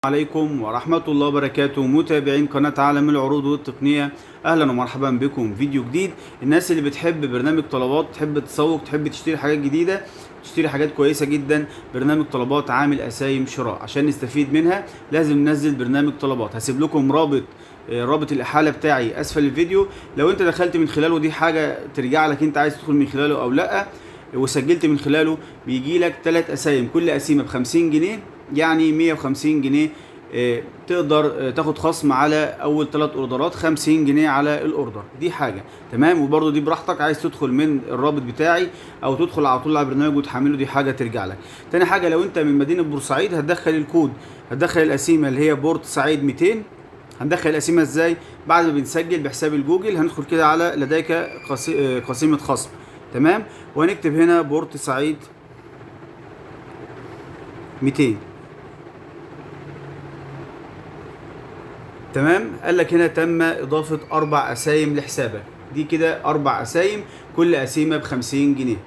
عليكم ورحمة الله وبركاته. متابعين قناة عالم العروض والتقنية، أهلا ومرحبا بكم فيديو جديد. الناس اللي بتحب برنامج طلبات، تحب تسوق، تحب تشتري حاجات جديدة، تشتري حاجات كويسة جدا، برنامج طلبات عامل أسايم شراء. عشان نستفيد منها لازم ننزل برنامج طلبات. هسيب لكم رابط الإحالة بتاعي أسفل الفيديو. لو أنت دخلت من خلاله دي حاجة ترجع لك، أنت عايز تدخل من خلاله أو لأ، وسجلت من خلاله، بيجي لك 3 أسايم، كل قسيمة ب50 جنيه، يعني 150 جنيه. تقدر تاخد خصم على اول 3 اوردرات 50 جنيه على الاوردر. دي حاجه تمام. وبرده دي براحتك، عايز تدخل من الرابط بتاعي او تدخل على طول على البرنامج وتحمله، دي حاجه ترجع لك. تاني حاجه، لو انت من مدينه بورسعيد هتدخل الكود، هتدخل القسيمه اللي هي بورت سعيد 200. هندخل القسيمه ازاي؟ بعد ما بنسجل بحساب الجوجل هندخل كده على لديك قسيمه خصم، تمام، وهنكتب هنا بورت سعيد 200. تمام. قال لك هنا تم اضافه 4 قسايم لحسابك. دي كده 4 قسايم، كل قسيمه ب50 جنيه.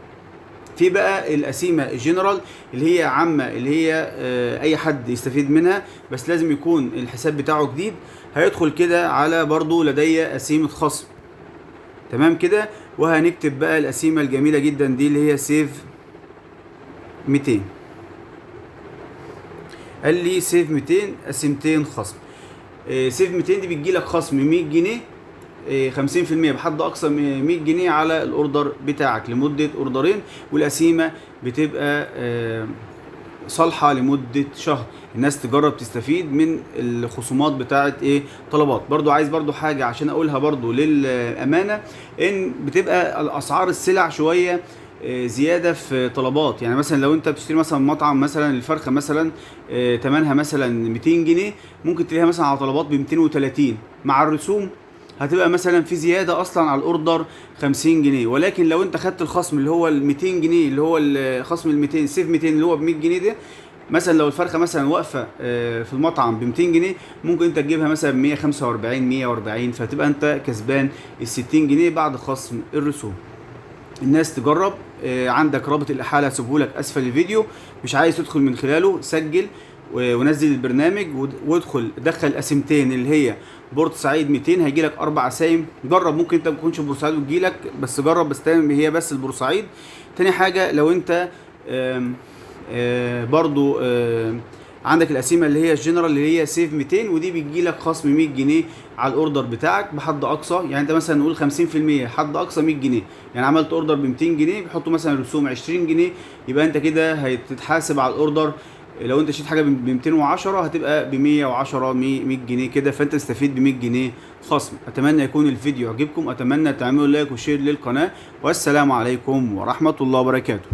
في بقى القسيمه الجنرال اللي هي عامه، اللي هي اي حد يستفيد منها، بس لازم يكون الحساب بتاعه جديد. هيدخل كده على برضو لدي قسيمه خصم، تمام كده. وهنكتب بقى القسيمه الجميله جدا دي اللي هي سيف 200. قال لي سيف 200 قسيمتين خصم. سيف 200 دي بتجي لك خصم 100 جنيه، 50% بحد اقصى 100 جنيه على الاوردر بتاعك لمده اوردرين، والقسيمه بتبقى صالحه لمده شهر. الناس تجرب تستفيد من الخصومات بتاعه طلبات. برضو عايز حاجه عشان اقولها برضو للامانه، ان بتبقى الاسعار السلع شويه زياده في طلبات. يعني مثلا لو انت بتشتري مثلا مطعم، مثلا الفرخه مثلا تمنها مثلا 200 جنيه، ممكن تلاقيها مثلا على طلبات ب 230. مع الرسوم هتبقى مثلا في زياده اصلا على الاوردر 50 جنيه. ولكن لو انت خدت الخصم اللي هو ال 200 جنيه، اللي هو الخصم ال 200 سيف 200 اللي هو ب 100 جنيه ده، مثلا لو الفرخه مثلا واقفه في المطعم ب 200 جنيه، ممكن انت تجيبها مثلا ب 145 140، فتبقى انت كسبان ال 60 جنيه بعد خصم الرسوم. الناس تجرب. عندك رابط الإحالة سيبهولك أسفل الفيديو. مش عايز تدخل من خلاله، سجل ونزل البرنامج وادخل دخل قسيمتين اللي هي بورت سعيد 200، هيجيلك 4 قسايم. جرب، ممكن انت ما تكونش في بورسعيد وتجيلك، بس جرب، بس هي بس البورسعيد. تاني حاجة، لو انت برضو عندك القسيمه اللي هي الجنرال اللي هي سيف 200، ودي بتجي لك خصم 100 جنيه على الاوردر بتاعك بحد اقصى. يعني انت مثلا نقول 50%، حد اقصى 100 جنيه. يعني عملت اوردر ب 200 جنيه، بيحطوا مثلا رسوم 20 جنيه، يبقى انت كده هتتحاسب على الاوردر. لو انت شريت حاجه ب 210 هتبقى ب 110 100 جنيه كده، فانت تستفيد ب 100 جنيه خصم. اتمنى يكون الفيديو عجبكم، اتمنى تعملوا لايك وشير للقناه، والسلام عليكم ورحمه الله وبركاته.